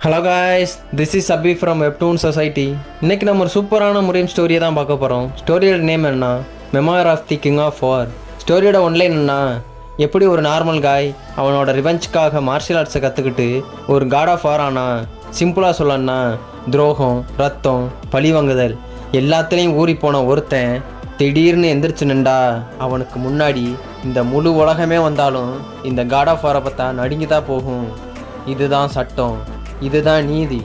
Hello guys, this is Abhi from webtoon society. இன்றைக்கி நம்ம ஒரு சூப்பரான முரீம் ஸ்டோரியை தான் பார்க்க போகிறோம். ஸ்டோரியோட நேம் என்ன? Memoir of the king of war. ஸ்டோரியோட ஒன்லைன் என்ன? எப்படி ஒரு நார்மல் காய் அவனோட ரிவெஞ்சுக்காக மார்ஷியல் ஆர்ட்ஸை கற்றுக்கிட்டு ஒரு காட் ஆஃப் வார் ஆனா. சிம்பிளாக சொல்லணும்னா துரோகம், ரத்தம், பழிவாங்குதல் எல்லாத்துலேயும் ஊறி போன ஒருத்தன் திடீர்னு எந்திரிச்சு நின்றா அவனுக்கு முன்னாடி இந்த முழு உலகமே வந்தாலும் இந்த காட் ஆஃப் வாரை பார்த்தா நடுங்கி தான் போகும். இதுதான் சட்டம், இதுதான் நீதி.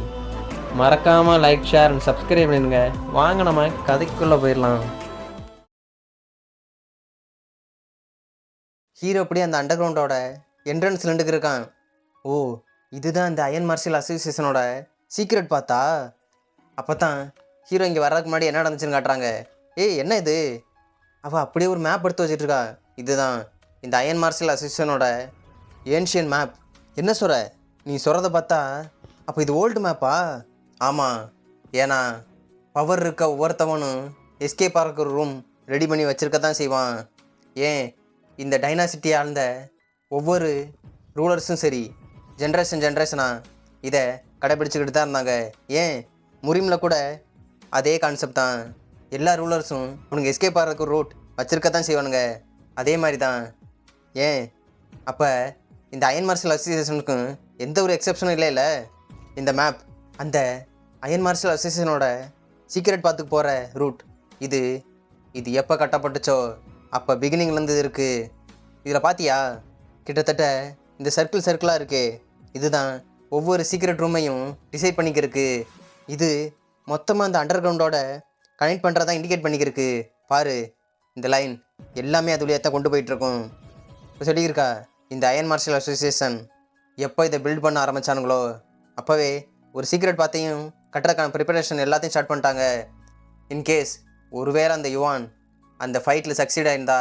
மறக்காமல் லைக், ஷேர் அண்ட் சப்ஸ்கிரைப் பண்ணுங்க. வாங்க நம்ம கதைக்குள்ளே போயிடலாம். ஹீரோ அப்படியே அந்த அண்டர் கிரவுண்டோட என்ட்ரன்ஸ் நின்றுக்கு இருக்கான். ஓ, இதுதான் இந்த அயன் மார்ஷியல் அசோசியேஷனோட சீக்ரெட் பார்த்தா. அப்போ தான் ஹீரோ இங்கே வர்றதுக்கு முன்னாடி என்ன நடந்துச்சுன்னு காட்டுறாங்க. ஏய், என்ன இது? அவள் அப்படியே ஒரு மேப் எடுத்து வச்சிட்ருக்கா. இதுதான் இந்த அயன் மார்ஷியல் அசோசியேஷனோட ஏன்ஷியன் மேப். என்ன சொல்கிற? நீ சொல்கிறத பார்த்தா அப்போ இது ஓல்டு மேப்பா? ஆமாம், ஏன்னா பவர் இருக்க ஒவ்வொருத்தவனும் எஸ்கேப் ஆகிற ரூம் ரெடி பண்ணி வச்சுருக்க தான் செய்வான். ஏன், இந்த டைனாசிட்டி ஆழ்ந்த ஒவ்வொரு ரூலர்ஸும் சரி ஜென்ரேஷனாக இதை கடைப்பிடிச்சிக்கிட்டு தான் இருந்தாங்க. ஏன், முரிமில் கூட அதே கான்செப்ட் தான். எல்லா ரூலர்ஸும் உனக்கு எஸ்கேப் ஆகிறதுக்கு ஒரு ரூட் வச்சுருக்க தான் செய்வானுங்க. அதே மாதிரி தான். ஏன், அப்போ இந்த அயன் மார்ஷியல் அசோசியேஷனுக்கும் எந்த ஒரு எக்ஸப்ஷனும் இல்லை. இந்த மேப் அந்த அயன் மார்ஷியல் அசோசியேஷனோட சீக்ரெட் பாத்துக்கு போகிற ரூட். இது எப்போ கட்டப்பட்டுச்சோ அப்போ பிகினிங்லேருந்து இருக்குது. இதில் பார்த்தியா, கிட்டத்தட்ட இந்த சர்க்கிளாக இருக்குது. இதுதான் ஒவ்வொரு சீக்ரெட் ரூமையும் டிசைட் பண்ணிக்கிருக்கு. இது மொத்தமாக அந்த அண்டர் கிரவுண்டோட கனெக்ட் பண்ணுறதா இண்டிகேட் பண்ணிக்கிருக்கு. பாரு, இந்த லைன் எல்லாமே அது வழியாக தான் கொண்டு போயிட்டுருக்கும். இப்போ சொல்லியிருக்கா, இந்த அயன் மார்ஷியல் அசோசியேஷன் எப்போ இதை பில்ட் பண்ண ஆரம்பித்தானுங்களோ அப்போவே ஒரு சீக்ரெட் பார்த்தையும் கட்டுறதுக்கான ப்ரிப்பரேஷன் எல்லாத்தையும் ஸ்டார்ட் பண்ணிட்டாங்க. இன்கேஸ் ஒருவேளை அந்த யுவான் அந்த ஃபைட்டில் சக்சீட் ஆயிருந்தா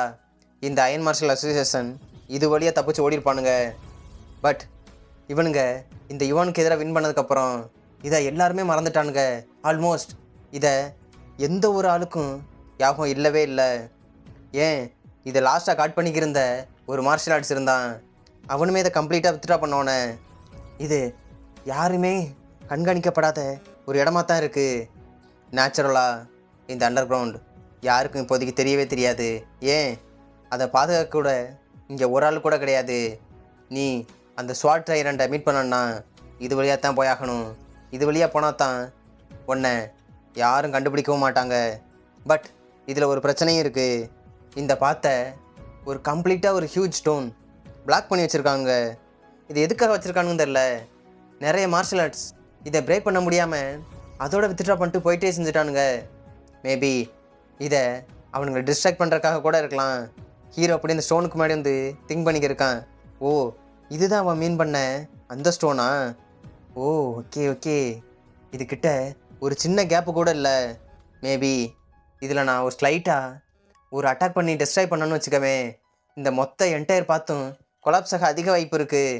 இந்த அயன் மார்ஷியல் அசோசியேஷன் இது வழியாக தப்பிச்சு ஓடிருப்பானுங்க. பட் இவனுங்க இந்த யுவானுக்கு எதிராக வின் பண்ணதுக்கப்புறம் இதை எல்லாருமே மறந்துட்டானுங்க. ஆல்மோஸ்ட் இதை எந்த ஒரு ஆளுக்கும் யாகம் இல்லவே இல்லை. ஏன், இதை லாஸ்ட்டாக காட் பண்ணிக்கிருந்த ஒரு மார்ஷியல் ஆர்ட்ஸ் இருந்தான். அவனுமே இதை கம்ப்ளீட்டாக வித்ட்ரா பண்ணோன்னே இது யாருமே கண்காணிக்கப்படாத ஒரு இடமா தான் இருக்குது. நேச்சுரலாக இந்த அண்டர் கிரவுண்ட் யாருக்கும் இப்போதைக்கு தெரியவே தெரியாது. ஏன், அதை பாதுகாக்க கூட இங்கே ஒரு ஆள் கூட கிடையாது. நீ அந்த ஸ்வாட் ட்ரைரண்டை மீட் பண்ணணுன்னா இது வழியாக தான் போயாகணும். இது வழியாக போனால் தான் உன்னை யாரும் கண்டுபிடிக்கவும் மாட்டாங்க. பட் இதில் ஒரு பிரச்சனையும் இருக்குது. இந்த பாத்தை ஒரு கம்ப்ளீட்டாக ஒரு ஹியூஜ் ஸ்டோன் பிளாக் பண்ணி வச்சுருக்காங்க. இது எதுக்காக வச்சுருக்கானுன்னு தெரில. நிறைய மார்ஷியல் ஆர்ட்ஸ் இதை பிரேக் பண்ண முடியாமல் அதோட வித்ட்ரா பண்ணிட்டு போயிட்டே செஞ்சுட்டானுங்க. மேபி இதை அவனுங்களை டிஸ்ட்ராக்ட் பண்ணுறதுக்காக கூட இருக்கலாம். ஹீரோ அப்படி இந்த ஸ்டோனுக்கு முன்னாடி வந்து திங்க் பண்ணிக்கிருக்கான். ஓ, இதுதான் அவன் மீன் பண்ண அந்த ஸ்டோனா? ஓ, ஓகே. இதுக்கிட்ட ஒரு சின்ன கேப்பு கூட இல்லை. மேபி இதில் நான் ஒரு ஸ்லைட்டாக ஒரு அட்டாக் பண்ணி டிஸ்ட்ராய் பண்ணணும்னு வச்சுக்கவே இந்த மொத்த என்டையர் பார்த்தும் கொலாப்ஸாக அதிக வாய்ப்பு இருக்குது.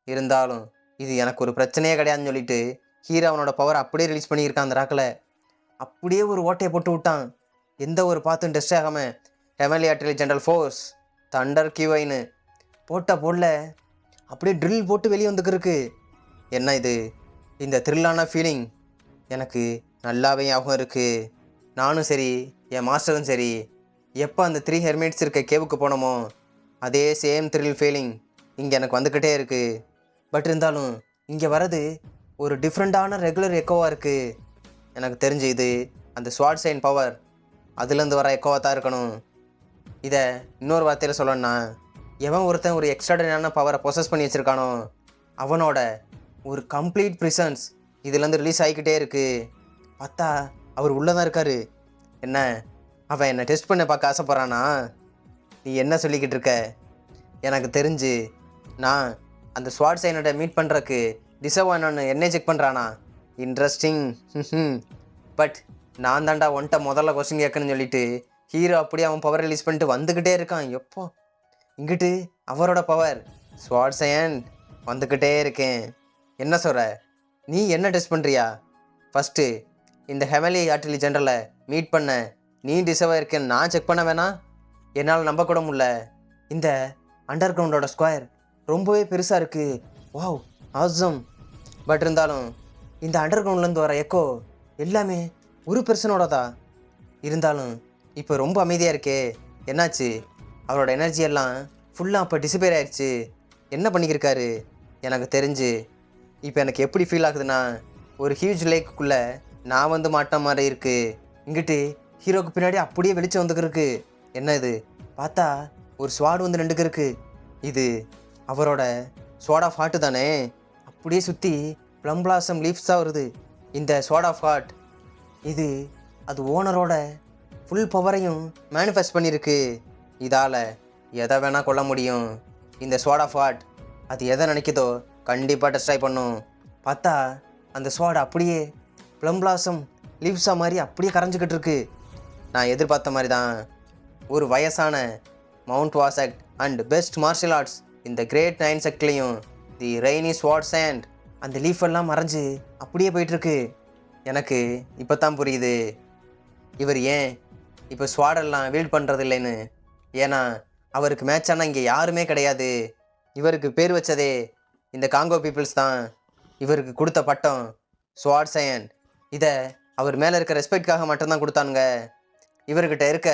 இருந்தாலும் இது எனக்கு ஒரு பிரச்சனையே கிடையாதுன்னு சொல்லிட்டு ஹீரோ அவனோட பவர் அப்படியே ரிலீஸ் பண்ணியிருக்கான். அந்த ராக்கில் அப்படியே ஒரு ஓட்டையை போட்டு விட்டான். எந்த ஒரு பார்த்தும் டெஸ்ட் ஆகாமல் heavenly artillery general force thunder கியூவைன்னு போடல அப்படியே ட்ரில் போட்டு வெளியே வந்துக்கிருக்கு. என்ன இது? இந்த த்ரில்லான ஃபீலிங் எனக்கு நல்லாவே ஞாபகம் இருக்குது. நானும் சரி, என் மாஸ்டரும் சரி, எப்போ அந்த 3 ஹெர்மிட்ஸ் இருக்க கேவுக்கு போனோமோ அதே சேம் த்ரில் ஃபீலிங் இங்கே எனக்கு வந்துக்கிட்டே இருக்குது. பட் இருந்தாலும் இங்கே வர்றது ஒரு டிஃப்ரெண்ட்டான ரெகுலர் எக்கோவாக இருக்குது. எனக்கு தெரிஞ்சு இது அந்த ஸ்வாட் சைன் பவர் அதுலேருந்து வர எக்கோவாக தான் இருக்கணும். இதை இன்னொரு வார்த்தையில் சொல்லணும்னா, எவன் ஒருத்தன் ஒரு எக்ஸ்ட்ராடனான பவரை பொசஸ் பண்ணி வச்சுருக்கானோ அவனோட ஒரு கம்ப்ளீட் ப்ரிசன்ஸ் இதுலேருந்து ரிலீஸ் ஆகிக்கிட்டே இருக்குது. பார்த்தா அவர் உள்ளே தான் இருக்கார். என்ன, அவன் என்னை டெஸ்ட் பண்ண பார்க்க ஆசைப்பட்றானா? நீ என்ன சொல்லிக்கிட்டு இருக்க? எனக்கு தெரிஞ்சு நான் அந்த ஸ்வாட் சைனோட மீட் பண்ணுறக்கு டிசர்வ் ஆனோன்னு என்னை செக் பண்ணுறானா? இன்ட்ரெஸ்டிங். பட் நான் தாண்டா ஒன்ட்ட முதல்ல கொஸ்டின் கேட்கணும்னு சொல்லிட்டு ஹீரோ அப்படியே அவன் பவர் ரிலீஸ் பண்ணிட்டு வந்துக்கிட்டே இருக்கான். எப்போ இங்கிட்டு அவரோட பவர் ஸ்வாட் சைன் வந்துக்கிட்டே இருக்கேன். என்ன சொல்கிற? நீ என்ன டெஸ்ட் பண்ணுறியா? ஃபஸ்ட்டு இந்த ஹெவன்லி ஆர்டிலரி ஜெனரலை மீட் பண்ண நீ டிசர்வ் ஆயிருக்கேன்னு நான் செக் பண்ண வேணாம்? என்னால் நம்ப கூட முடியல. இந்த அண்டர் கிரவுண்டோட ஸ்கொயர் ரொம்பவே பெருசாக இருக்குது. Wow, awesome. பட் இருந்தாலும் இந்த அண்டர் கிரவுண்ட்லேருந்து வர எக்கோ எல்லாமே ஒரு பெர்சனோடதா. இருந்தாலும் இப்போ ரொம்ப அமைதியாக இருக்கே, என்னாச்சு? அவரோட எனர்ஜி எல்லாம் ஃபுல்லாக அப்போ டிசிபேர் ஆயிடுச்சு. என்ன பண்ணிக்கிருக்காரு? எனக்கு தெரிஞ்சு இப்போ எனக்கு எப்படி ஃபீல் ஆகுதுன்னா, ஒரு ஹியூஜ் லேக்குள்ளே நான் வந்து மாட்டின மாதிரி இருக்குது. இங்கிட்டு ஹீரோக்கு பின்னாடி அப்படியே வெளிச்சம் வந்துக்கிருக்கு. என்ன இது? பார்த்தா ஒரு ஸ்வாட் வந்து நின்றுக்கிருக்கு. இது அவரோட ஸ்வாட் ஆஃப் ஹார்ட்டு தானே? அப்படியே சுற்றி ப்ளம் பிளாசம் லீவ்ஸாக வருது. இந்த ஸ்வாட் ஆஃப் ஹார்ட் இது அது ஓனரோட ஃபுல் பவரையும் மேனிஃபெஸ்ட் பண்ணியிருக்கு. இதால் எதை வேணால் கொள்ள முடியும். இந்த ஸ்வாட் ஆஃப் ஹார்ட் அது எதை நினைக்குதோ கண்டிப்பாக டெஸ்ட்ராய் பண்ணும். பார்த்தா அந்த ஸ்வாட் அப்படியே ப்ளம் பிளாசம் லீவ்ஸாக மாதிரி அப்படியே கரைஞ்சிக்கிட்டு இருக்கு. நான் எதிர்பார்த்த மாதிரி தான். ஒரு வயசான மவுண்ட் வாசக் அண்ட் பெஸ்ட் மார்ஷியல் ஆர்ட்ஸ் இந்த கிரேட் 9 செக்ட்லேயும் தி ரெய்னி ஸ்வாட் சேண்ட் அந்த லீஃப் எல்லாம் மறைஞ்சு அப்படியே போயிட்டுருக்கு. எனக்கு இப்போ தான் புரியுது இவர் ஏன் இப்போ ஸ்வாடெல்லாம் வீல்ட் பண்ணுறது இல்லைன்னு. ஏன்னா அவருக்கு மேட்சானா இங்கே யாருமே கிடையாது. இவருக்கு பேர் வச்சதே இந்த காங்கோ பீப்புள்ஸ் தான். இவருக்கு கொடுத்த பட்டம் ஸ்வாட் சயன். இதை அவர் மேலே இருக்க ரெஸ்பெக்ட்காக மட்டும்தான் கொடுத்தானுங்க. இவர்கிட்ட இருக்க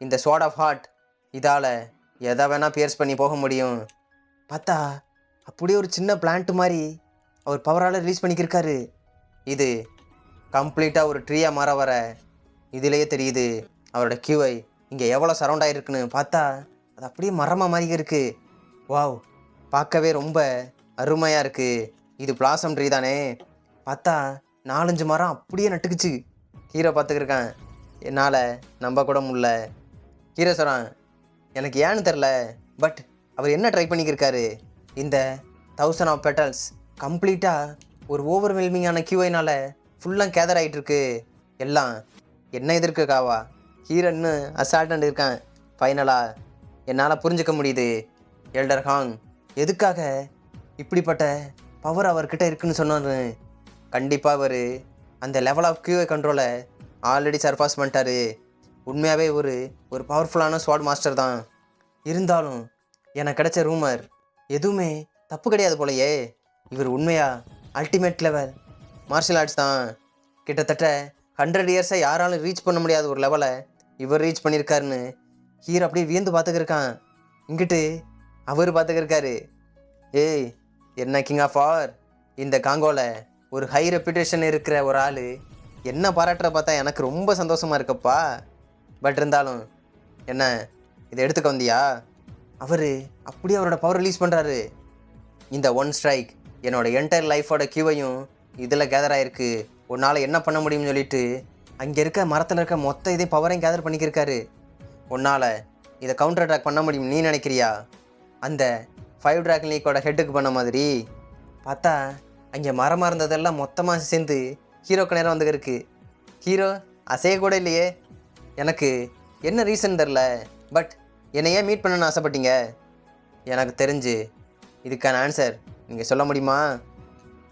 இந்த ஸ்வாட் ஆஃப் ஹார்ட் இதால் எதை வேணால் பியர்ஸ் பண்ணி போக முடியும். பார்த்தா அப்படியே ஒரு சின்ன பிளான்ட் மாதிரி அவர் பவரால் ரிலீஸ் பண்ணிக்கிருக்காரு. இது கம்ப்ளீட்டாக ஒரு ட்ரீயாக மாற வர இதிலேயே தெரியுது அவரோட கியூஐ இங்கே எவ்வளோ சரௌண்ட் ஆகிருக்குன்னு. பார்த்தா அது அப்படியே மரமாக மாதிரி இருக்குது. வாவ், பார்க்கவே ரொம்ப அருமையாக இருக்குது. இது பிளாசம் ட்ரீ தானே? பார்த்தா 4-5 மரம் அப்படியே நட்டுக்குச்சு. ஹீரோ பார்த்துக்கிருக்கான். என்னால் நம்ப கூட முடில. ஹீரோ சொல்கிறான், எனக்கு ஏன்னு தெரில, பட் அவர் என்ன ட்ரை பண்ணிக்கிருக்காரு? இந்த 1000 ஆஃப் பெட்டல்ஸ் கம்ப்ளீட்டாக ஒரு ஓவர்வெல்மிங்கான கியூஐனால் ஃபுல்லாக கேதர் ஆகிட்டுருக்கு. எல்லாம் என்ன எதிர்க்காவா? ஹீரோன்னு அசால்ட் இருக்கான். ஃபைனலாக என்னால் புரிஞ்சுக்க முடியுது எல்டர் ஹாங் எதுக்காக இப்படிப்பட்ட பவர் அவர்கிட்ட இருக்குன்னு சொன்னார். கண்டிப்பாக அவர் அந்த லெவல் ஆஃப் கியூஐ கண்ட்ரோலை ஆல்ரெடி சர்பாஸ் பண்ணிட்டாரு. உண்மையாகவே ஒரு பவர்ஃபுல்லான ஸ்வாட் மாஸ்டர் தான். இருந்தாலும் எனக்கு கிடைச்ச ரூமர் எதுவுமே தப்பு கிடையாது போலையே. இவர் உண்மையாக அல்டிமேட் லெவல் மார்ஷியல் ஆர்ட்ஸ் தான். கிட்டத்தட்ட 100 இயர்ஸாக யாராலும் ரீச் பண்ண முடியாத ஒரு லெவலை இவர் ரீச் பண்ணியிருக்காருன்னு ஹீரோ அப்படியே வியந்து பார்த்துக்கிருக்கான். இங்கிட்டு அவர் பார்த்துக்கிருக்காரு. ஏய், என்ன கிங் ஆஃப் ஆர் இந்த காங்கோவில் ஒரு ஹை ரெப்யூட்டேஷன் இருக்கிற ஒரு ஆள் என்ன பாராட்டுற பார்த்தா எனக்கு ரொம்ப சந்தோஷமாக இருக்கப்பா. பட் இருந்தாலும் என்ன இதை எடுத்துக்க வந்தியா? அவர் அப்படியே அவரோட பவர் ரிலீஸ் பண்ணுறாரு. இந்த ஒன் ஸ்ட்ரைக் என்னோட என்டையர் லைஃபோட கியூவையும் இதில் கேதர் ஆகிருக்கு. உன்னால் என்ன பண்ண முடியும்னு சொல்லிட்டு அங்கே இருக்க மரத்தில் இருக்க மொத்த இதே பவரையும் கேதர் பண்ணிக்கிருக்காரு. உன்னால் இதை கவுண்டர் அட்டாக் பண்ண முடியும் நீ நினைக்கிறியா? அந்த 5 டிராகன் லீக்கோட ஹெட்டுக்கு பண்ண மாதிரி. பார்த்தா அங்கே மரமாக இருந்ததெல்லாம் மொத்தமாக சேர்ந்து ஹீரோக்கு நேரம் வந்துருக்கு. ஹீரோ அசைய கூட இல்லையே. எனக்கு என்ன ரீசன் தெரில, பட் என்னை ஏன் மீட் பண்ணணும்னு ஆசைப்பட்டீங்க? எனக்கு தெரிஞ்சு இதுக்கான ஆன்சர் நீங்கள் சொல்ல முடியுமா?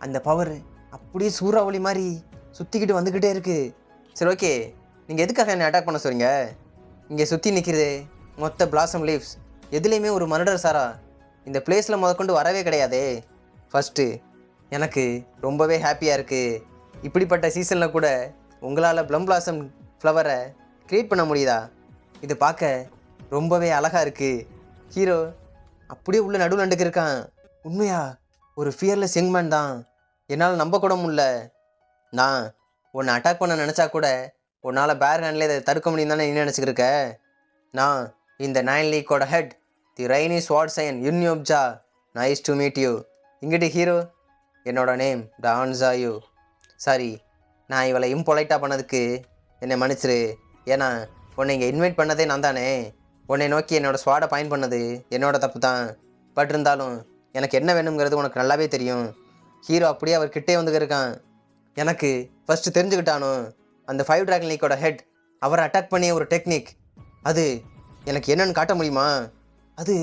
அந்த பவர் அப்படியே சூறாவளி மாதிரி சுற்றிக்கிட்டு வந்துக்கிட்டே இருக்குது. சரி, ஓகே, நீங்கள் எதுக்காக என்னை அட்டாக் பண்ண சொல்கிறீங்க? இங்கே சுற்றி நிற்கிறது மொத்த பிளாசம் லீவ்ஸ் எதுலேயுமே ஒரு மர்டர் சாரா இந்த பிளேஸில் முதற்கொண்டு வரவே கிடையாதே. ஃபஸ்ட்டு எனக்கு ரொம்பவே ஹாப்பியாக இருக்குது. இப்படிப்பட்ட சீசனில் கூட உங்களால் ப்ளம் பிளாசம் ஃப்ளவரை க்ரியேட் பண்ண முடியுதா? இது பார்க்க ரொம்பவே அழகாக இருக்குது. ஹீரோ அப்படியே உள்ள நடுவில் நண்டுக்கு இருக்கான். உண்மையா ஒரு ஃபியர்லெஸ் யங்மேன் தான். என்னால் நம்ப கூட முடியல. நான் உன்னை அட்டாக் பண்ண நினச்சா கூட உன்னால் பேர் ஹேண்ட்லேயே இதை தடுக்க முடியும் தானே நீ நினச்சிக்கிருக்க. நான் இந்த 9 லீக்கோட ஹெட் தி ரெய்னி ஸ்வாட் சயன் யுன்யோப்ஜா. Nice to meet you. இங்கிட்டு ஹீரோ, என்னோட நேம் டான்ஸாயு. சாரி, நான் இவளை இம்பொலைட்டாக பண்ணதுக்கு என்னை மன்னிச்சிரு. ஏன்னா உன்னை இங்கே இன்வைட் பண்ணதே நான் தானே. உன்னை நோக்கி என்னோடய ஸ்வாடை பயன் பண்ணது என்னோட தப்பு தான். பட் இருந்தாலும் எனக்கு என்ன வேணுங்கிறது உனக்கு நல்லாவே தெரியும். ஹீரோ அப்படியே அவர் கிட்டே வந்துக்கிருக்கான். எனக்கு ஃபஸ்ட்டு தெரிஞ்சுக்கிட்டானோ அந்த 5 டிராகன் லீக்கோட ஹெட் அவரை அட்டாக் பண்ணிய ஒரு டெக்னிக், அது எனக்கு என்னன்னு காட்ட முடியுமா? அது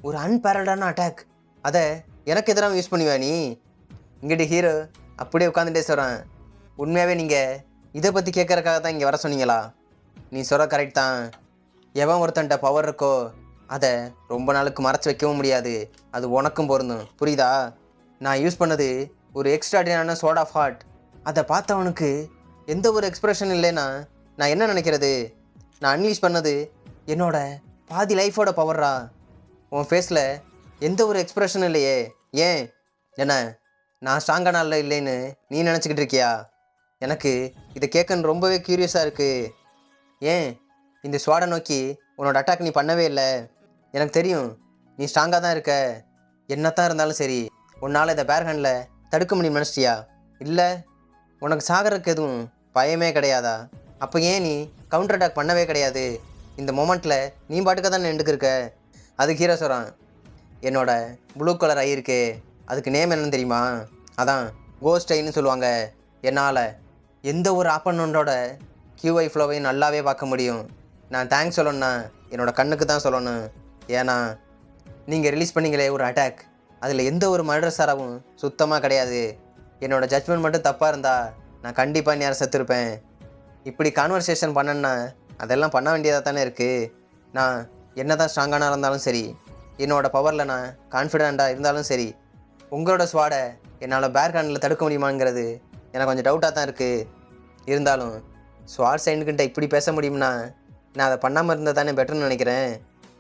ஒரு அன்பேரல்டான அட்டாக். அதை எனக்கு எதிராக யூஸ் பண்ணுவா நீ? இங்கிட்டு ஹீரோ அப்படியே உட்காந்துட்டே சொல்கிறான். உண்மையாகவே நீங்கள் இதை பற்றி கேட்குறக்காக தான் இங்கே வர சொன்னீங்களா? நீ சொல்கிற கரெக்ட் தான். எவன் ஒருத்தன்ட்ட பவர் இருக்கோ அதை ரொம்ப நாளுக்கு மறைச்சி வைக்கவும் முடியாது. அது உனக்கும் பொருந்தும், புரியுதா? நான் யூஸ் பண்ணது ஒரு எக்ஸ்ட்ராடினான சோட் ஆஃப் ஹார்ட். அதை பார்த்தவனுக்கு எந்த ஒரு எக்ஸ்ப்ரெஷன் இல்லைன்னா நான் என்ன நினைக்கிறது? நான் அன்லீஷ் பண்ணது என்னோட பாதி லைஃபோட பவர்ரா. உன் ஃபேஸில் எந்த ஒரு எக்ஸ்ப்ரெஷனும் இல்லையே. ஏன் என்ன நான் ஸ்ட்ராங்கான ஆள் இல்லைன்னு நீ நினச்சிக்கிட்டு இருக்கியா? எனக்கு இதை கேட்கன்னு ரொம்பவே க்யூரியஸாக இருக்குது. ஏன் இந்த ஸ்வாடை நோக்கி உன்னோட அட்டாக் நீ பண்ணவே இல்லை? எனக்கு தெரியும் நீ ஸ்ட்ராங்காக தான் இருக்க. என்னத்தான் இருந்தாலும் சரி, உன்னால் இதை பேர் ஹேண்டில் தடுக்க முடியும் நினச்சிட்டியா? இல்லை, உனக்கு சாகறதுக்கு எதுவும் பயமே கிடையாதா? அப்போ ஏன் நீ கவுண்டர் அட்டாக் பண்ணவே கிடையாது? இந்த மொமெண்ட்டில் நீ பாட்டுக்க தான் நின்றுக்கு இருக்க. அதுக்கு ஹீரோ சொல்கிறான், என்னோட ப்ளூ கலர் ஐ இருக்கே, அதுக்கு நேம் என்னன்னு தெரியுமா? அதான் கோஸ்ட் ஐன்னு சொல்லுவாங்க. என்னால் எந்த ஒரு ஆப்பனண்டோட கியூஐ ஃப்ளோவையும் நல்லாவே பார்க்க முடியும். நான் தேங்க்ஸ் சொல்லணும்னா என்னோடய கண்ணுக்கு தான் சொல்லணும். ஏன்னா நீங்கள் ரிலீஸ் பண்ணீங்களே ஒரு அட்டாக், அதில் எந்த ஒரு மர்டர்ஸாராவும் சுத்தமாக கிடையாது. என்னோடய ஜட்ஜ்மெண்ட் மட்டும் தப்பாக இருந்தால் நான் கண்டிப்பாக நேரம் செத்துருப்பேன். இப்படி கான்வர்சேஷன் பண்ணேன்னா அதெல்லாம் பண்ண வேண்டியதாக தானே இருக்குது. நான் என்ன தான் ஸ்ட்ராங்கான இருந்தாலும் சரி, என்னோடய பவரில் நான் கான்ஃபிடெண்ட்டாக இருந்தாலும் சரி, உங்களோட ஸ்வாடை என்னால் பேர் ஹேண்டில் தடுக்க முடியுமாங்கிறது எனக்கு கொஞ்சம் டவுட்டாக தான் இருக்குது. இருந்தாலும் ஸ்வாட் சைனுக்கிட்ட இப்படி பேச முடியும்னா நான் அதை பண்ணாமல் இருந்தால் தானே பெட்டர்னு நினைக்கிறேன்.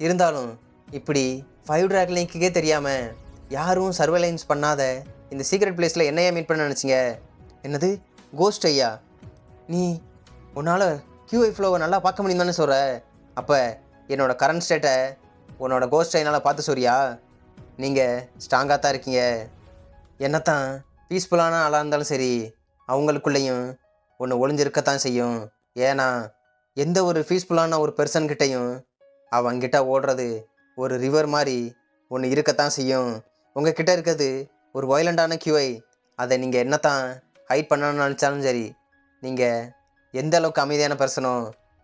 இருந்தாலும் இப்படி 5 ட்ராக் லிங்க்குக்கே தெரியாமல் யாரும் சர்வேலைன்ஸ் பண்ணாத இந்த சீக்ரெட் பிளேஸில் என்னையா மீட் பண்ண நினச்சிங்க? என்னது கோஸ்ட் ஐயா? நீ உன்னால் கியூஐ ஃப்ளோவை நல்லா பார்க்க முடியும் தானே சொல்கிற? அப்போ என்னோடய கரண்ட் ஸ்டேட்டை உன்னோட கோஸ்ட் ஐனால் பார்த்து சொல்றியா? நீங்கள் ஸ்ட்ராங்காக தான் இருக்கீங்க. என்னத்தான் பீஸ்ஃபுல்லான ஆளாக இருந்தாலும் சரி, அவங்களுக்குள்ளேயும் ஒன்று ஒளிஞ்சிருக்கத்தான் செய்யும். ஏன்னா எந்த ஒரு பீஸ்ஃபுல்லான ஒரு பெர்சன்கிட்டையும் அவங்கிட்ட ஓடுறது ஒரு ரிவர் மாதிரி ஒன்று இருக்கத்தான் செய்யும். உங்கள் கிட்டே இருக்கிறது ஒரு வயலண்டான கியூஐ. அதை நீங்கள் என்னத்தான் ஹைட் பண்ணணும்னு நினச்சாலும் சரி, நீங்கள் எந்த அளவுக்கு அமைதியான பர்சனோ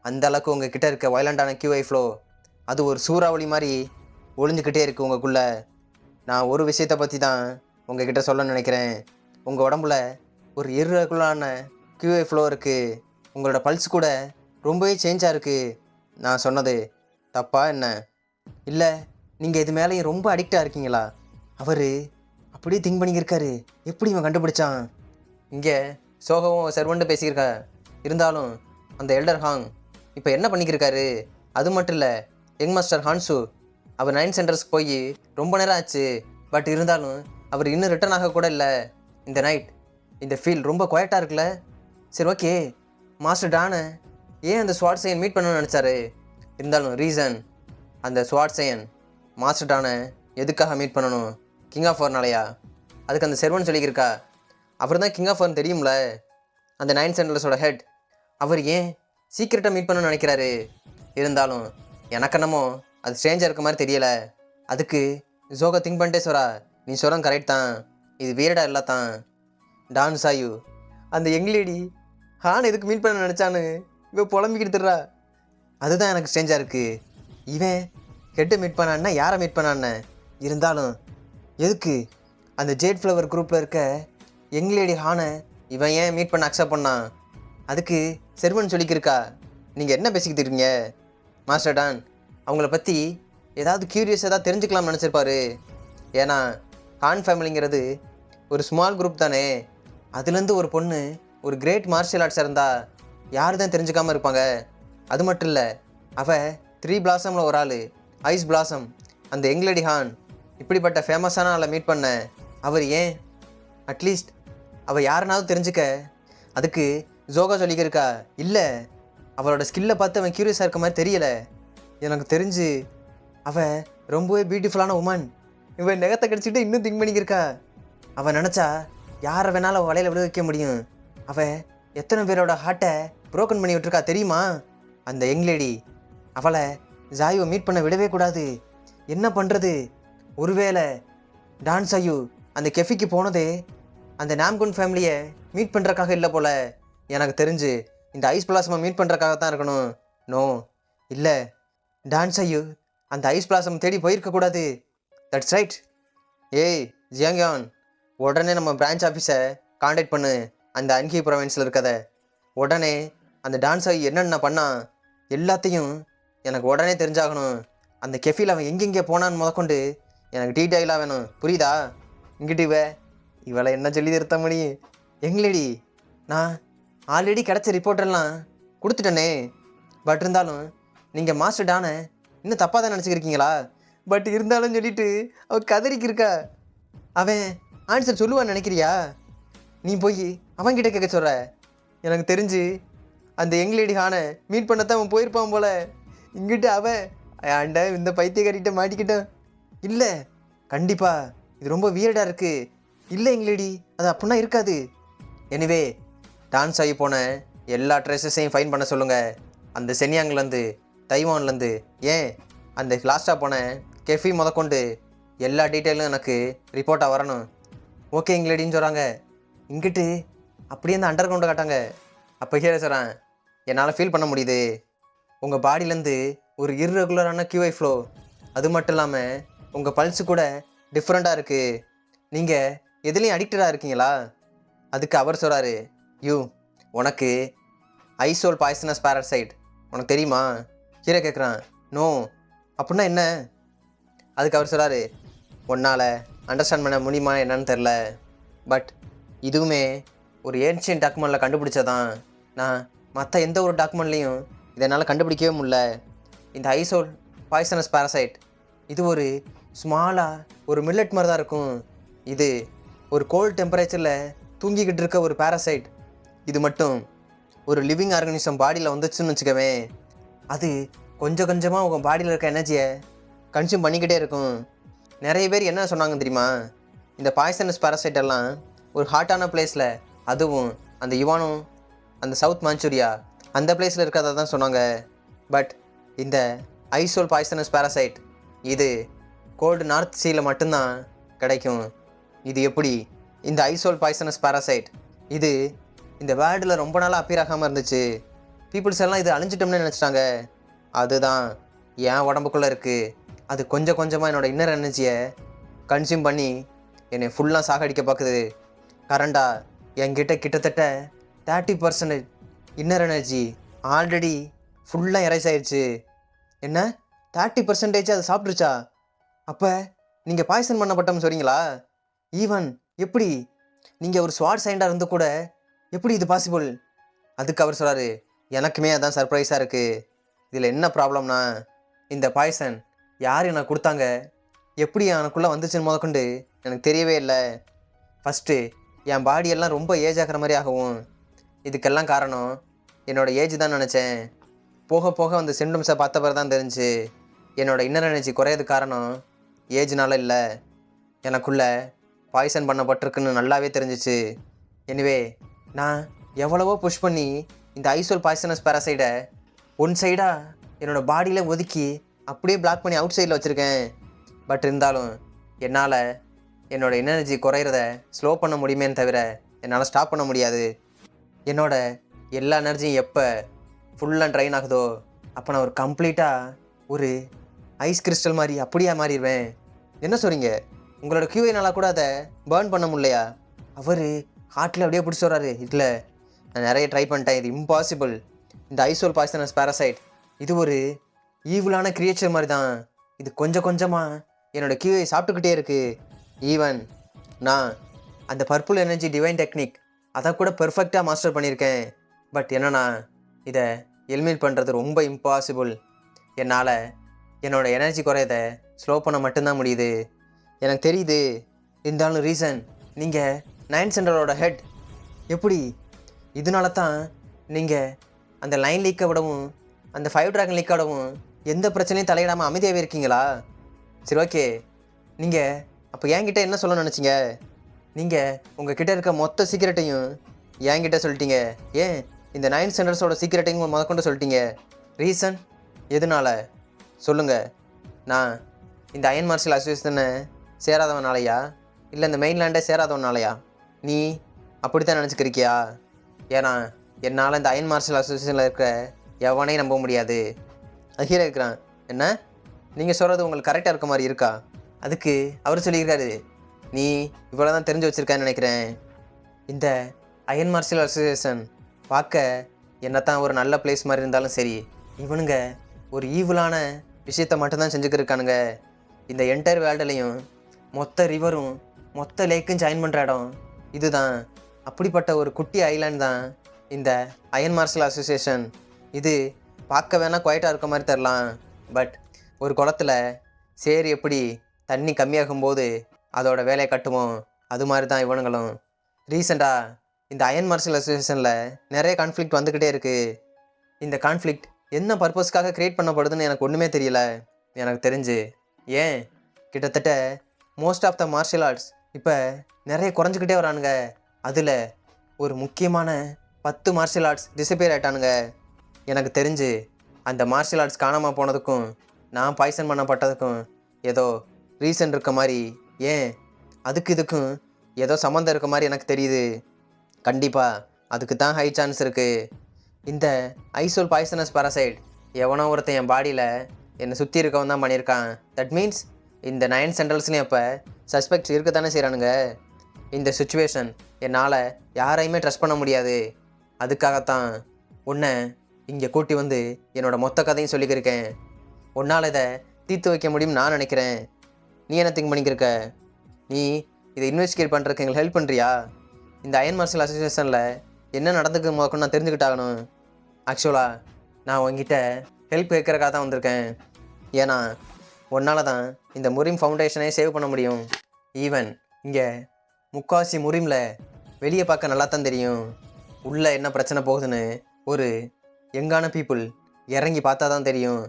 அந்த அளவுக்கு உங்கள் கிட்டே இருக்க வயலண்டான கியூஐ ஃப்ளோ அது ஒரு சூறாவளி மாதிரி ஒளிஞ்சுக்கிட்டே இருக்குது உங்களுக்குள்ளே. நான் ஒரு விஷயத்தை பற்றி தான் உங்ககிட்ட சொல்ல நினைக்கிறேன். உங்கள் உடம்புல ஒரு இர்ரெகுலரான கியூஐ ஃப்ளோ இருக்குது. உங்களோட பல்ஸ் கூட ரொம்பவே சேஞ்சாக இருக்குது. நான் சொன்னது தப்பா என்ன? இல்லை நீங்கள் இது மேலேயும் ரொம்ப அடிக்டாக இருக்கீங்களா? அவர் அப்படியே திங்க் பண்ணிக்கிருக்காரு. எப்படி இவன் கண்டுபிடிச்சான்? இங்கே சோகவும் சர்வன்ட்டு பேசியிருக்கா. இருந்தாலும் அந்த எல்டர் ஹாங் இப்போ என்ன பண்ணிக்கிருக்காரு? அது மட்டும் இல்லை, யங் மாஸ்டர் ஹான்சு அவர் 9 சென்டர்ஸ்க்கு போய் ரொம்ப நேரம் ஆச்சு. பட் இருந்தாலும் அவர் இன்னும் ரிட்டர்ன் ஆக கூட இல்லை. இந்த நைட் இந்த ஃபீல் ரொம்ப குவைட்டாக இருக்குல்ல? சரி, ஓகே, மாஸ்டர் டானை ஏன் அந்த ஸ்வாட் சையன் மீட் பண்ணணும்னு நினச்சாரு? இருந்தாலும் ரீசன், அந்த ஸ்வாட் சையன் மாஸ்டர் டானை எதுக்காக மீட் பண்ணணும்? கிங் ஆஃப் ஃபோர்னாலையா? அதுக்கு அந்த செர்வன் சொல்லிக்கிருக்கா. அவர் தான் கிங் ஆஃப் ஃபோர்னு தெரியும்ல, அந்த 9 சென்டர்ஸோட ஹெட். அவர் ஏன் சீக்கிரட்டாக மீட் பண்ணணும்னு நினைக்கிறாரு? இருந்தாலும் எனக்கு என்னமோ அது ஸ்ட்ரேஞ்சாக இருக்க மாதிரி தெரியலை. அதுக்கு ஜோகா திங்க் பண்ணிட்டே சொல்கிறா, நீ சொல்கிறேன் கரெக்ட் தான், இது வீரடாக இல்லை தான். டான் சாயு அந்த யங் லேடி ஹான் எதுக்கு மீட் பண்ண நினச்சான்னு இவன் புலம்பிக்கிட்டுறா. அதுதான் எனக்கு ஸ்ட்ரேஞ்சாக இருக்குது. இவன் ஹெட்டை மீட் பண்ணான்னா யாரை மீட் பண்ணான்னு? இருந்தாலும் எதுக்கு அந்த ஜேட் ஃப்ளவர் குரூப்பில் இருக்க யங் லேடி ஹானை இவன் ஏன் மீட் பண்ண அக்செப்ட் பண்ணான்? அதுக்கு செர்வன் சொல்லிக்கிருக்கா. நீங்கள் என்ன பேசிக்கிட்டு இருக்கீங்க? மாஸ்டர் டான் அவங்கள பற்றி ஏதாவது க்யூரியஸ் ஏதாவது தெரிஞ்சுக்கலாம்னு நினச்சிருப்பாரு. ஏன்னா ஹான் ஃபேமிலிங்கிறது ஒரு ஸ்மால் குரூப் தானே. அதுலேருந்து ஒரு பொண்ணு ஒரு கிரேட் மார்ஷியல் ஆர்ட்ஸ் இருந்தால் யார் தான் தெரிஞ்சுக்காமல் இருப்பாங்க? அது மட்டும் இல்லை, அவள் 3 பிளாசமில் ஒரு ஆள், ஐஸ் பிளாசம். அந்த யங் லேடி ஹான் இப்படிப்பட்ட ஃபேமஸான ஆளை மீட் பண்ண அவர் ஏன் அட்லீஸ்ட் அவள் யாருனாவது தெரிஞ்சுக்க? அதுக்கு ஜோகா சொல்லிக்கிருக்கா, இல்லை அவளோட ஸ்கில்லை பார்த்து அவன் க்யூரியஸாக இருக்க மாதிரி தெரியலை. எனக்கு தெரிஞ்சு அவள் ரொம்பவே பியூட்டிஃபுல்லான உமன். இவன் நெகத்தை கடிச்சிட்டு இன்னும் திங்க் பண்ணிக்கிருக்கா. அவன் நினச்சா யாரை வேணாலும் அவள் வலையில் விட வைக்க முடியும். அவள் எத்தனை பேரோட ஹார்ட்டை ப்ரோக்கன் பண்ணி விட்டுருக்கா தெரியுமா? அந்த யங் லேடி அவளை ஜாயுவை மீட் பண்ண விடவே கூடாது. என்ன பண்ணுறது? ஒருவேளை டான் சாயு அந்த கெஃபிக்கு போனதே அந்த நாம்குன் ஃபேமிலியை மீட் பண்ணுறக்காக இல்லை போல். எனக்கு தெரிஞ்சு இந்த ஐஸ் பிளாசமை மீட் பண்ணுறக்காக தான் இருக்கணும். நோ, இல்லை, டான் சாயு அந்த ஐஸ் பிளாசம் தேடி போயிருக்கக்கூடாது. That's right. ஏய் ஜியாங்யான், உடனே நம்ம பிரான்ச் ஆஃபீஸை காண்டாக்ட் பண்ணு. அந்த அன்கி ப்ரொவின்ஸில் இருக்கத உடனே அந்த டான்ஸ் ஆகி என்னென்ன பண்ணான் எல்லாத்தையும் எனக்கு உடனே தெரிஞ்சாகணும். அந்த கெஃபில் அவன் எங்கெங்கே போனான்னு முதற்கொண்டு எனக்கு டீட்டெயிலாக வேணும், புரியுதா? இங்கிட்டு இவளை என்ன சொல்லி திருத்த முடியும்? எங்களேடி, நான் ஆல்ரெடி கிடச்ச ரிப்போர்ட்டெல்லாம் கொடுத்துட்டேனே. பட் இருந்தாலும் நீங்கள் மாஸ்டர் டானை இன்னும் தப்பாக தான் நினச்சிக்கிருக்கீங்களா? பட் இருந்தாலும் சொல்லிட்டு அவள் கதறிக்கு இருக்கா. அவன் ஆன்சர் சொல்லுவான்னு நினைக்கிறியா? நீ போய் அவன்கிட்ட கேட்க சொல்கிற. எனக்கு தெரிஞ்சு அந்த யங்லேடி ஹானை மீட் பண்ணத்தான் அவன் போயிருப்பான் போல. இங்கிட்டு அவன் ஆண்ட இந்த பைத்தியக்காரிட்ட மாட்டிக்கிட்டான். இல்லை, கண்டிப்பாக இது ரொம்ப வியர்டாக இருக்குது. இல்லை யங்லேடி, அது அப்படின்னா இருக்காது. எனிவே, டான்ஸ் ஆகி போன எல்லா ட்ரெஸ்ஸஸையும் ஃபைன் பண்ண சொல்லுங்கள். அந்த சென்யாங்லேருந்து, தைவான்லேருந்து, ஏன் அந்த லாஸ்ட்டாக போன கெஃபி முதற்கொண்டு எல்லா டீட்டெயிலும் எனக்கு ரிப்போர்ட்டாக வரணும். ஓகே யங்லேடின்னு சொல்கிறாங்க. இங்கிட்டு அப்படியே அந்த அண்டர் கிரவுண்டை காட்டாங்க. அப்போ ஹீரோ சொல்கிறேன், என்னால் ஃபீல் பண்ண முடியுது. உங்கள் பாடியிலேருந்து ஒரு இர்ரெகுலரான கியூஐ ஃப்ளோ, அது மட்டும் இல்லாமல் உங்கள் பல்ஸு கூட டிஃப்ரெண்ட்டாக இருக்குது. நீங்கள் எதுலேயும் அடிக்டடாக இருக்கீங்களா? அதுக்கு அவர் சொல்கிறாரு, உனக்கு ஐசோல் பாய்சனஸ் பேரசைட் உனக்கு தெரியுமா? ஹீரோ கேட்குறான், நோ, அப்படின்னா என்ன? அதுக்கு அவர் சொல்கிறாரு, உன்னால் அண்டர்ஸ்டாண்ட் பண்ண முடியுமா என்னன்னு தெரில. பட் இதுவுமே ஒரு ஏன்ஷியன்ட் டாக்குமெண்ட்டில் கண்டுபிடிச்சதான். நான் மற்ற எந்த ஒரு டாக்குமெண்ட்லேயும் இதனால் கண்டுபிடிக்கவே முடியல. இந்த ஐசோல் பாய்சனஸ் பேரசைட் இது ஒரு ஸ்மாலாக ஒரு மில்லட் மாதிரி தான் இருக்கும். இது ஒரு கோல்ட் டெம்பரேச்சரில் தூங்கிக்கிட்டு இருக்க ஒரு பேரசைட். இது மட்டும் ஒரு லிவிங் ஆர்கனிசம் பாடியில் வந்துச்சுன்னு வச்சுக்கவேன், அது கொஞ்சம் கொஞ்சமாக உங்கள் பாடியில் இருக்க எனர்ஜியை கன்சியூம் பண்ணிக்கிட்டே இருக்கும். நிறைய பேர் என்ன சொன்னாங்க தெரியுமா? இந்த பாய்சனஸ் பேரசைட் எல்லாம் ஒரு ஹாட்டான பிளேஸில், அதுவும் அந்த யுவானும் அந்த சவுத் மான்சூரியா அந்த பிளேஸில் இருக்கிறதா தான் சொன்னாங்க. பட் இந்த ஐசோல் பாய்சனஸ் பேரசைட் இது கோல்டு நார்த் சீயில் மட்டும்தான் கிடைக்கும். இது எப்படி? இந்த ஐசோல் பாய்சனஸ் பேரசைட் இது இந்த வேர்ல்டில் ரொம்ப நாளாக அப்பீர் ஆகாமல் இருந்துச்சு. பீப்புள்ஸ் எல்லாம் இது அழிஞ்சிட்டோம்னு நினச்சிட்டாங்க. அதுதான் என் உடம்புக்குள்ளே இருக்குது. அது கொஞ்சம் கொஞ்சமாக என்னோடய இன்னர் எனர்ஜியை கன்சியூம் பண்ணி என்னை ஃபுல்லாக சாகடிக்க பார்க்குது. கரண்டாக என்கிட்ட கிட்டத்தட்ட 30% இன்னர் எனர்ஜி ஆல்ரெடி ஃபுல்லாக எரைஸ் ஆயிடுச்சு. என்ன 30% அது சாப்பிட்ருச்சா? அப்போ நீங்கள் பாய்சன் பண்ணப்பட்டோம்னு சொல்கிறீங்களா? ஈவன் எப்படி? நீங்கள் ஒரு ஸ்வாட் சைண்டாக இருந்து கூட எப்படி இது பாசிபிள்? அதுக்கு அவர் சொல்கிறாரு, எனக்குமே அதான் சர்ப்ரைஸாக இருக்குது. இதில் என்ன ப்ராப்ளம்னா, இந்த பாய்சன் யார் எனக்கு கொடுத்தாங்க, எப்படி எனக்குள்ளே வந்துச்சுன்னு முதற்கொண்டு எனக்கு தெரியவே இல்லை. ஃபஸ்ட்டு என் பாடியெல்லாம் ரொம்ப ஏஜ் ஆகிற மாதிரி ஆகவும், இதுக்கெல்லாம் காரணம் என்னோடய ஏஜ் தான் நினச்சேன். போக போக அந்த சிம்டம்ஸை பார்த்த பிறகு தான் தெரிஞ்சு என்னோடய இன்னர் எனர்ஜி குறையது காரணம் ஏஜ்னால இல்லை, எனக்குள்ளே பாய்சன் பண்ணப்பட்டிருக்குன்னு நல்லாவே தெரிஞ்சிச்சு. எனிவே, நான் எவ்வளவோ புஷ் பண்ணி இந்த ஐசோல் பாய்சனஸ் பேரசைடை ஒன் சைடாக என்னோடய பாடியில் ஒதுக்கி அப்படியே பிளாக் பண்ணி அவுட் சைடில் வச்சுருக்கேன். பட் இருந்தாலும் என்னால் என்னோடய எனர்ஜி குறையிறத ஸ்லோ பண்ண முடியுமேன்னு தவிர என்னால் ஸ்டாப் பண்ண முடியாது. என்னோடய எல்லா எனர்ஜியும் எப்போ ஃபுல்லாக ட்ரைன் ஆகுதோ அப்போ நான் ஒரு கம்ப்ளீட்டாக ஒரு ஐஸ் கிறிஸ்டல் மாதிரி அப்படியே மாறிடுவேன். என்ன சொல்கிறீங்க? உங்களோட கியூஐனால கூட அதை பேர்ன் பண்ண முடியலையா? அவர் ஹார்ட்டில் அப்படியே பிடிச்சி வர்றாரு. இல்லை, நான் நிறைய ட்ரை பண்ணிட்டேன், இது இம்பாசிபிள். இந்த ஐசோல் பாய்சனஸ் பேரசைட் இது ஒரு ஈவிலான கிரியேச்சர் மாதிரி தான். இது கொஞ்சம் கொஞ்சமாக என்னோடய கியூஐ சாப்பிட்டுக்கிட்டே இருக்குது. ஈவன் நான் அந்த பர்பிள் எனர்ஜி டிவைன் டெக்னிக் அதை கூட பெர்ஃபெக்டாக மாஸ்டர் பண்ணியிருக்கேன். பட் என்னன்னா, இதை எலிமினேட் பண்ணுறது ரொம்ப இம்பாசிபிள். என்னால் என்னோடய எனர்ஜி குறையதை ஸ்லோ பண்ண மட்டும்தான் முடியுது. எனக்கு தெரியுது. இருந்தாலும் ரீசன் நீங்கள் 9 சென்டரோட ஹெட். எப்படி? இதனால தான் நீங்கள் அந்த லைன் லீக்கை விடவும் அந்த 5 ட்ராகன் லீக்கை விடவும் எந்த பிரச்சனையும் தலையிடாமல் அமைதியாகவே இருக்கீங்களா? சரி, ஓகே. நீங்கள் அப்போ என்கிட்ட என்ன சொல்ல நினச்சிங்க? நீங்கள் உங்கள் கிட்டே இருக்க மொத்த சீக்கிரட்டையும் என்கிட்ட சொல்லிட்டீங்க. ஏன் இந்த 9 சென்டர்ஸோட சீக்கிரட்டையும் முதற்கொண்டு சொல்லிட்டீங்க. ரீசன் எதனால் சொல்லுங்கள். நான் இந்த அயன் மார்ஷல் அசோசியேஷனை சேராதவனாலையா, இல்லை இந்த மெயின்லேண்டே சேராதவனாலையா? நீ அப்படி தான் நினச்சிக்கிறியா? ஏன்னா என்னால் இந்த அயன் மார்ஷல் அசோசியேஷனில் இருக்கிற எவனையும் நம்ப முடியாது. அது ஹீரோ இருக்கிறான். என்ன நீங்கள் சொல்கிறது உங்களுக்கு கரெக்டாக இருக்க மாதிரி இருக்கா? அதுக்கு அவர் சொல்லியிருக்காரு, நீ இவ்வளோ தான் தெரிஞ்சு வச்சுருக்கான்னு நினைக்கிறேன். இந்த அயன் மார்ஷல் அசோசியேஷன் பார்க்க என்னத்தான் ஒரு நல்ல பிளேஸ் மாதிரி இருந்தாலும் சரி, இவனுங்க ஒரு ஈவிலான விஷயத்தை மட்டும்தான் செஞ்சுக்கிட்டு இருக்கானுங்க. இந்த என்டையர் வேர்ல்டுலையும் மொத்த ரிவரும் மொத்த லேக்கும் ஜாயின் பண்ணுற இடம் இதுதான். அப்படிப்பட்ட ஒரு குட்டி ஐலாண்ட் தான் இந்த அயன் மார்ஷல் அசோசியேஷன். இது பார்க்க வேணால் குவைட்டாக இருக்க மாதிரி தரலாம், பட் ஒரு குளத்தில் சேறு எப்படி தண்ணி கம்மியாகும்போது அதோட வேலையை கட்டுமோ அது மாதிரி தான் இவனுங்களும். ரீசெண்டாக இந்த அயன் மார்ஷல் அசோசியேஷனில் நிறைய கான்ஃப்ளிக்ட் வந்துக்கிட்டே இருக்குது. இந்த கான்ஃப்ளிக்ட் என்ன பர்பஸ்க்காக க்ரியேட் பண்ணப்படுதுன்னு எனக்கு ஒன்றுமே தெரியல. எனக்கு தெரிஞ்சு ஏன் கிட்டத்தட்ட most of the martial arts இப்போ நிறைய குறைஞ்சிக்கிட்டே வரானுங்க. அதில் ஒரு முக்கியமான 10 மார்ஷியல் ஆர்ட்ஸ் டிசப்பியர் ஆகிட்டானுங்க. எனக்கு தெரிஞ்சு அந்த மார்ஷியல் ஆர்ட்ஸ் காணாமல் போனதுக்கும் நான் பாய்சன் பண்ணப்பட்டதுக்கும் ஏதோ ரீசன் இருக்க மாதிரி, ஏன் அதுக்கு இதுக்கும் ஏதோ சம்மந்தம் இருக்க மாதிரி எனக்கு தெரியுது. கண்டிப்பாக அதுக்கு தான் ஹை சான்ஸ் இருக்குது. இந்த ஐசோல் பாய்சனஸ் பாராசைட் எவனோ ஒருத்தன் என் பாடியில் என்னை சுற்றி இருக்கவன் தான் பண்ணியிருக்கான். தட் மீன்ஸ் இந்த 9 சென்ட்ரல்ஸ்லையும் இப்போ சஸ்பெக்ட்ஸ் இருக்க தானே செய்கிறானுங்க. இந்த சுச்சுவேஷன் என்னால் யாரையுமே ட்ரஸ்ட் பண்ண முடியாது. அதுக்காகத்தான் உன்னை இங்கே கூட்டி வந்து என்னோடய மொத்த கதையும் சொல்லிக்கிருக்கேன். உன்னால் இதை தீர்த்து வைக்க முடியும்னு நான் நினைக்கிறேன். நீ என்ன திங்க் பண்ணிக்கிருக்க? நீ இதை இன்வெஸ்டிகேட் பண்ணுறதுக்கு எங்களுக்கு ஹெல்ப் பண்ணுறியா? இந்த அயன் மார்ஷல் அசோசியேஷனில் என்ன நடந்துக்கு முதல்ல நான் தெரிஞ்சுக்கிட்டாகணும். ஆக்சுவலாக நான் உங்ககிட்ட ஹெல்ப் கேட்குறக்காக தான் வந்திருக்கேன். ஏன்னா உன்னால் தான் இந்த முரிம் ஃபவுண்டேஷனே சேவ் பண்ண முடியும். ஈவன் இங்கே முக்காசி முரிமில் வெளியே பார்க்க நல்லா தான் தெரியும். உள்ளே என்ன பிரச்சனை போகுதுன்னு ஒரு யங்கான பீப்புள் இறங்கி பார்த்தா தான் தெரியும்.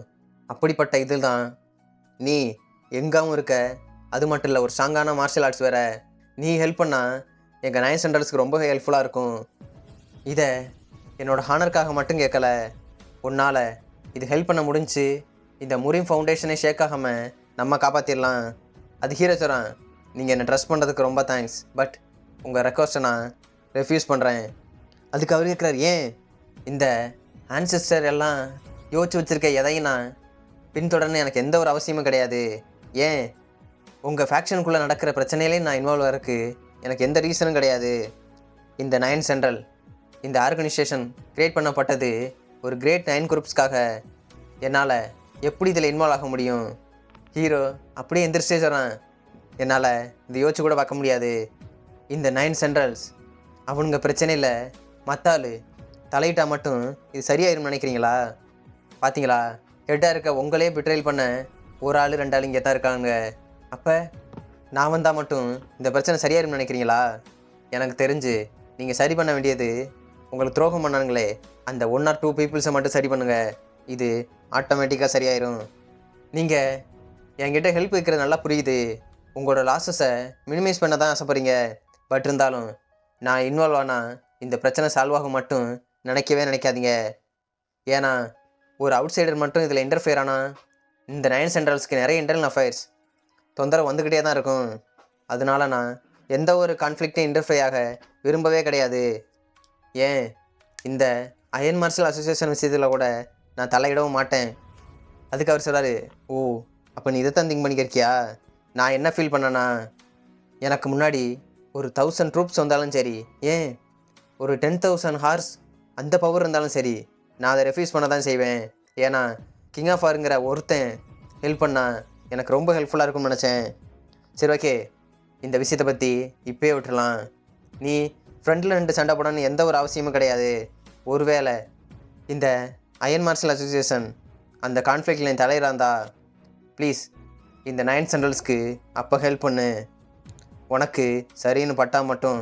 அப்படிப்பட்ட இதில் தான் நீ எங்காவும் இருக்க. அது மட்டும் இல்லை, ஒரு ஸ்ட்ராங்கான மார்ஷியல் ஆர்ட்ஸ் வேறு. நீ ஹெல்ப் பண்ணால் எங்கள் 9 சென்டர்ஸ்க்கு ரொம்ப ஹெல்ப்ஃபுல்லாக இருக்கும். இதை என்னோடய ஹானருக்காக மட்டும் கேட்கல, உன்னால் இது ஹெல்ப் பண்ண முடிஞ்சு இந்த முரிம் ஃபவுண்டேஷனே ஷேக் ஆகாமல் நம்ம காப்பாற்றிடலாம். அது ஹீரோ சொல்கிறான், நீங்கள் என்னை ட்ரஸ்ட் பண்ணுறதுக்கு ரொம்ப தேங்க்ஸ், பட் உங்கள் ரெக்வஸ்ட்டை நான் ரெஃப்யூஸ் பண்ணுறேன். அதுக்கு அவர் கேட்குறாரு, ஏன் இந்த ஆன்செஸ்டர் எல்லாம் யோசிச்சு வச்சுருக்க எதையும் நான் பின்தொடர்ந்து எனக்கு எந்த ஒரு அவசியமும் கிடையாது. ஏன் உங்கள் ஃபேக்ஷனுக்குள்ளே நடக்கிற பிரச்சனையிலையும் நான் இன்வால்வ் ஆகிறதுக்கு எனக்கு எந்த ரீசனும் கிடையாது. இந்த 9 சென்ட்ரல் இந்த ஆர்கனைசேஷன் க்ரியேட் பண்ணப்பட்டது ஒரு கிரேட் 9 குரூப்ஸ்க்காக. என்னால் எப்படி இதில் இன்வால்வ் ஆக முடியும்? ஹீரோ அப்படியே எந்திரிச்சே சொல்கிறான், என்னால் இது யோசிச்சு கூட பார்க்க முடியாது. இந்த 9 சென்ட்ரல்ஸ் அவனுங்க பிரச்சனையில் மத்தாள் தலையிட்டா மட்டும் இது சரியாயிரும்னு நினைக்கிறீங்களா? பார்த்தீங்களா, ஹெட்டாக இருக்க உங்களே பிட்ரைல் பண்ண ஒரு ஆள் 2 ஆள் இங்கே தான் இருக்காங்க. அப்போ நான் வந்தால் மட்டும் இந்த பிரச்சனை சரியாயிரும்னு நினைக்கிறீங்களா? எனக்கு தெரிஞ்சு நீங்கள் சரி பண்ண வேண்டியது உங்களுக்கு துரோகம் பண்ணானுங்களே அந்த 1 or 2 பீப்புள்ஸை மட்டும் சரி பண்ணுங்கள். இது ஆட்டோமேட்டிக்காக சரியாயிரும். நீங்கள் என்கிட்ட ஹெல்ப் வைக்கிறது நல்லா புரியுது. உங்களோட லாஸஸை மினிமைஸ் பண்ண தான் ஆசைப்படுறீங்க. பட் இருந்தாலும் நான் இன்வால்வ் ஆனால் இந்த பிரச்சனை சால்வ் ஆகும் மட்டும் நினைக்கவே நினைக்காதீங்க. ஏன்னா ஒரு அவுட் சைடர் மட்டும் இதில் இன்டர்ஃபியர் ஆனால் இந்த 9 சென்ட்ரல்ஸ்க்கு நிறைய இன்டர்னல் அஃபேர்ஸ் தொந்தரவு வந்துக்கிட்டே தான் இருக்கும். அதனால நான் எந்த ஒரு கான்ஃப்ளிக்டையும் இன்டர்ஃபியர் ஆக விரும்பவே கிடையாது. ஏன் இந்த அயன் மார்ஷல் அசோசியேஷன் விஷயத்தில் கூட நான் தலையிடவும் மாட்டேன். அதுக்கு அவர் சொல்கிறாரு, ஓ அப்போ நீ இதை தான் திங்க் பண்ணிக்கிறியா? நான் என்ன ஃபீல் பண்ணேன்னா, எனக்கு முன்னாடி ஒரு 1000 ட்ரூப்ஸ் வந்தாலும் சரி, ஏன் ஒரு 10,000 ஹார்ஸ் அந்த பவர் இருந்தாலும் சரி, நான் அதை ரெஃப்யூஸ் பண்ண தான் செய்வேன். ஏன்னா கிங் ஆஃப் ஆருங்கிற ஒருத்தன் ஹெல்ப் பண்ணால் எனக்கு ரொம்ப ஹெல்ப்ஃபுல்லாக இருக்கும்னு நினச்சேன். சரி, ஓகே, இந்த விஷயத்தை பற்றி இப்போயே விட்டுடலாம். நீ ஃப்ரெண்டில் 2 சண்டை போடணும்னு எந்த ஒரு அவசியமும் கிடையாது. ஒருவேளை இந்த அயன் மார்ஷல் அசோசியேஷன் அந்த கான்ஃப்ளிக்டில் என் தலையிறாக இருந்தா ப்ளீஸ் இந்த 9 சென்ட்ரல்ஸ்க்கு அப்போ ஹெல்ப் பண்ணு. உனக்கு சரின்னு பட்டா மட்டும்.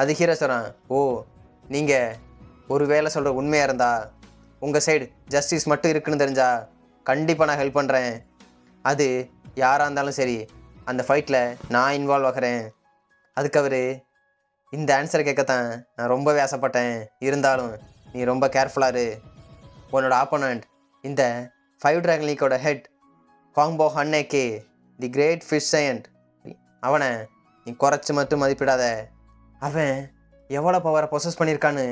அது ஹீரோ சொல்கிறான், ஓ நீங்கள் ஒரு வேளை சொல்கிற உண்மையாக இருந்தா உங்கள் சைடு ஜஸ்டிஸ் மட்டும் இருக்குன்னு தெரிஞ்சா கண்டிப்பாக நான் ஹெல்ப் பண்ணுறேன். அது யாராக இருந்தாலும் சரி, அந்த ஃபைட்டில் நான் இன்வால்வ் ஆகிறேன். அதுக்கு அவர், இந்த ஆன்சரை கேட்கத்தான் நான் ரொம்பவே ஆசைப்பட்டேன். இருந்தாலும் நீ ரொம்ப கேர்ஃபுல்லாக இரு. உன்னோட ஆப்போனண்ட் இந்த 5 ட்ராகன் லீக்கோட ஹெட் காங்போ ஹன்னேகே, தி கிரேட் ஃபிஷ் ஜயண்ட், அவனை நீ குறைச்சி மட்டும் மதிப்பிடாத. அவன் எவ்வளோ பவரை பொசஸ் பண்ணியிருக்கான்னு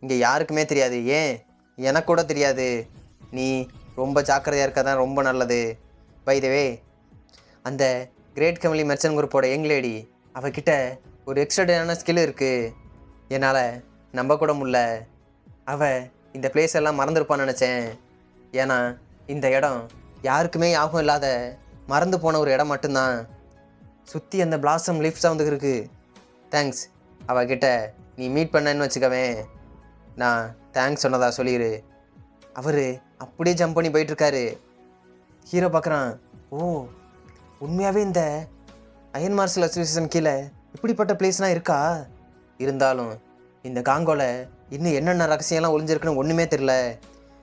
இங்கே யாருக்குமே தெரியாது. ஏன் எனக்கு கூட தெரியாது. நீ ரொம்ப ஜாக்கிரதையாக இருக்க தான் ரொம்ப நல்லது. பை த வே, அந்த கிரேட் கெமிலி மெர்ச்சன்ட் குரூப்போட யங் லேடி, அவகிட்ட ஒரு எக்ஸ்ட்ராடினரியான ஸ்கில் இருக்குது. என்னால் நம்ப கூட முடில. அவள் இந்த பிளேஸ் எல்லாம் மறந்துருப்பான்னு நினச்சேன். ஏன்னா இந்த இடம் யாருக்குமே யாபகம் இல்லாத மறந்து போன ஒரு இடம் மட்டும்தான். சுற்றி அந்த பிளாசம் லீஃப்ஸாக வந்து இருக்கு. தேங்க்ஸ். அவகிட்ட நீ மீட் பண்ணேன்னு வச்சுக்கவேன், நான் தேங்க்ஸ் சொன்னதா சொல்லிடு. அவர் அப்படியே ஜம்ப் பண்ணி போயிட்டுருக்காரு. ஹீரோ பார்க்குறான், ஓ உண்மையாகவே இந்த அயன் மார்ஷல் அசோசியேஷன் கீழே இப்படிப்பட்ட பிளேஸ்லாம் இருக்கா? இருந்தாலும் இந்த காங்கோல இன்னும் என்னென்ன ரகசியம்லாம் ஒளிஞ்சிருக்குன்னு ஒன்றுமே தெரில.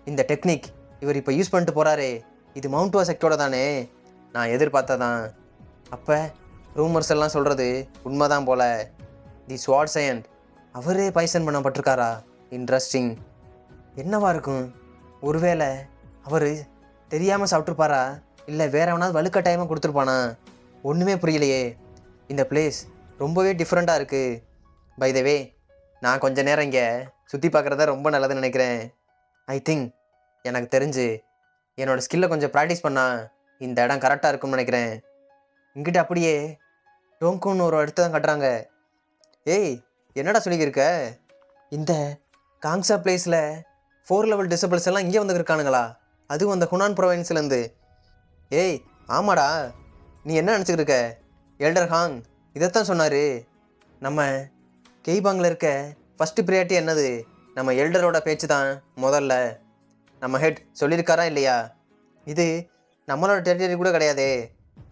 இந்த டெக்னிக் இவர் இப்போ யூஸ் பண்ணிட்டு போகிறாரே, இது மவுண்ட் வா செக்டோட தானே? நான் எதிர்பார்த்ததான். அப்போ ரூமர்ஸ் எல்லாம் சொல்கிறது உண்மைதான் போல. தி ஸ்வாட் சயண்ட் அவரே பைசன் பண்ணப்பட்டிருக்காரா? இன்ட்ரெஸ்டிங். என்னவா இருக்கும்? ஒருவேளை அவர் தெரியாமல் சாப்பிட்ருப்பாரா, இல்லை வேற எவனாவது வலுக்கட்டாயமாக கொடுத்துருப்பானா? ஒன்றுமே புரியலையே. இந்த பிளேஸ் ரொம்பவே டிஃப்ரெண்ட்டாக இருக்குது. பை த வே, நான் கொஞ்ச நேரம் இங்கே சுற்றி பார்க்குறதா ரொம்ப நல்லதுன்னு நினைக்கிறேன். ஐ திங்க் எனக்கு தெரிஞ்சு என்னோடய ஸ்கில்லை கொஞ்சம் ப்ராக்டிஸ் பண்ணால் இந்த இடம் கரெக்டாக இருக்கும்னு நினைக்கிறேன். இங்கிட்ட அப்படியே டோங்குன்னு ஒரு இடத்த தான் கட்டுறாங்க. ஏய் என்னடா சொல்லிக்கிருக்க? இந்த காங்ஸா பிளேஸில் 4 லெவல் டிசபிள்ஸ் எல்லாம் இங்கே வந்துருக்கானுங்களா? அதுவும் அந்த ஹுனான் ப்ரொவின்ஸ்லேருந்து. ஏய் ஆமாடா, நீ என்ன நினச்சிக்கிட்டு இருக்க? எல்டர் ஹாங் இதைத்தான் சொன்னார். நம்ம கெய்பாங்கில் இருக்க ஃபஸ்ட்டு ப்ரியாரிட்டி என்னது? நம்ம எல்டரோட பேச்சு தான் முதல்ல. நம்ம ஹெட் சொல்லியிருக்காரா இல்லையா? இது நம்மளோட டெரிட்டரி கூட கிடையாதே.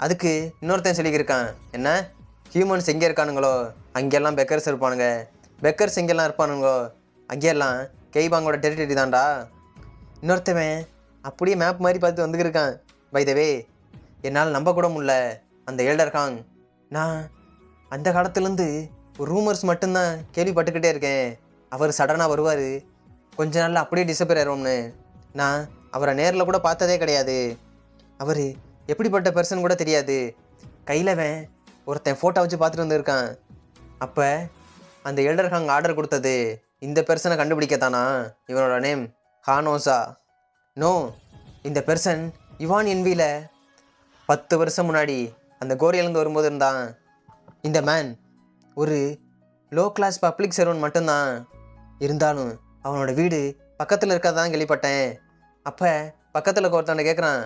அதுக்கு இன்னொருத்தன் சொல்லிக்கிருக்கான், என்ன ஹியூமன்ஸ் எங்கே இருக்கானுங்களோ அங்கெல்லாம் பெக்கர்ஸ் இருப்பானுங்க, பெக்கர்ஸ் எங்கெல்லாம் இருப்பானுங்களோ அங்கெல்லாம் கெய்பாங்கோட டெரிட்டரி தான்டா. இன்னொருத்தவன் அப்படியே மேப் மாதிரி பார்த்து வந்துக்கிருக்கான். பை த வே, என்னால் நம்ப கூட முடியல. அந்த எல்டர் ஹாங், நான் அந்த காலத்துலேருந்து ஒரு ரூமர்ஸ் மட்டும்தான் கேள்விப்பட்டுக்கிட்டே இருக்கேன். அவர் சடனாக வருவார், கொஞ்ச நாளில் அப்படியே டிஸப்பியர் ஆயிடுவோம்னு. நான் அவரை நேரில் கூட பார்த்ததே கிடையாது. அவர் எப்படிப்பட்ட பர்சன் கூட தெரியாது. கையிலவன் ஒருத்தன் ஃபோட்டோ வச்சு பார்த்துட்டு வந்துருக்கான். அப்போ அந்த எல்டர் ஹாங் ஆர்டர் கொடுத்தது இந்த பெர்சனை கண்டுபிடிக்கத்தானா? இவனோட நேம் ஹானோசா. நோ, இந்த பெர்சன் யுவான் என்வியில் 10 வருஷம் முன்னாடி அந்த கோரியிலேருந்து வரும்போது இருந்தான். இந்த மேன் ஒரு லோ கிளாஸ் பப்ளிக் சர்வன்ட் மட்டும்தான். இருந்தாலும் அவனோட வீடு பக்கத்தில் இருக்கிறதான் கேள்விப்பட்டேன். அப்போ பக்கத்தில் ஒருத்தவனை கேட்குறான்,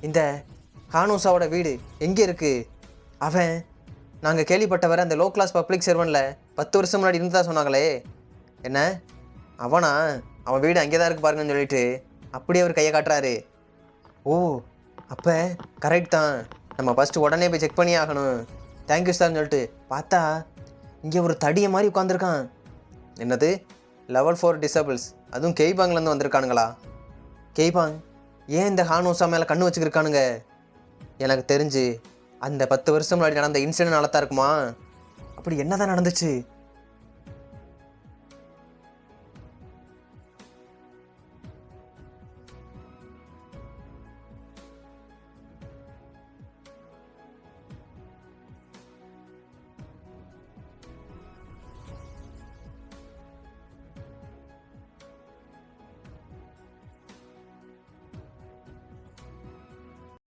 இந்த ஹானோசாவோட வீடு எங்கே இருக்குது? அவன், நாங்கள் கேள்விப்பட்டவரை அந்த லோ கிளாஸ் பப்ளிக் சர்வனில் 10 வருஷம் முன்னாடி இருந்ததா சொன்னாங்களே. என்ன அவனா? அவன் வீடு அங்கே தான் இருக்குது பாருங்கன்னு சொல்லிட்டு அப்படியே அவர் கையை காட்டுறாரு. ஓ அப்போ கரெக்ட் தான், நம்ம ஃபஸ்ட்டு உடனே போய் செக் பண்ணி ஆகணும். தேங்க்யூ சார்னு சொல்லிட்டு பார்த்தா இங்கே ஒரு தடியை மாதிரி உட்காந்துருக்கான். என்னது லெவல் 4 டிசபிள்ஸ், அதுவும் கெய்பாங்லேருந்து வந்திருக்கானுங்களா? கெய்பாங் ஏன் இந்த ஹானோசா மேலே கண்ணு வச்சுக்கிருக்கானுங்க? எனக்கு தெரிஞ்சு அந்த 10 வருஷம் முன்னாடி நடந்த இன்சிடென்ட் தான் இருக்குமா? அப்படி என்ன தான் நடந்துச்சு?